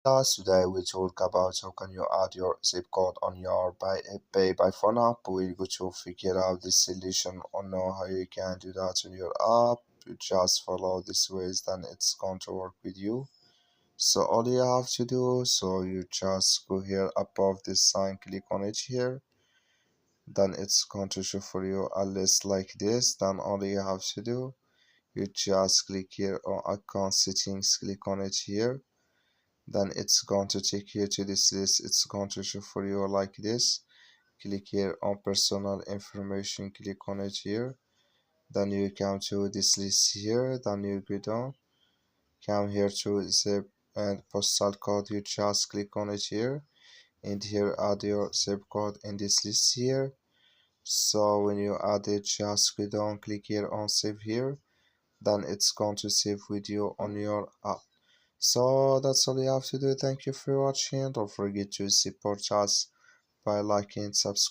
Today we talk about how can you add your zip code on your pay by phone app. We're going to figure out this solution or know how you can do that on your app. You just follow these ways, then it's going to work with you. So all you have to do, so you just go here above this sign, click on it here. Then it's going to show for you a list like this. Then all you have to do, you just click here on account settings, click on it here. Then it's going to take you to this list. It's going to show for you like this. Click here on personal information, click on it here. Then you come to this list here. Then you go down, come here to zip and postal code. You just click on it here, and here add your zip code in this list here. So when you add it, just go down, click here on save here. Then it's going to save with you on your app. So that's all you have to do. Thank you for watching. Don't forget to support us by liking, subscribing.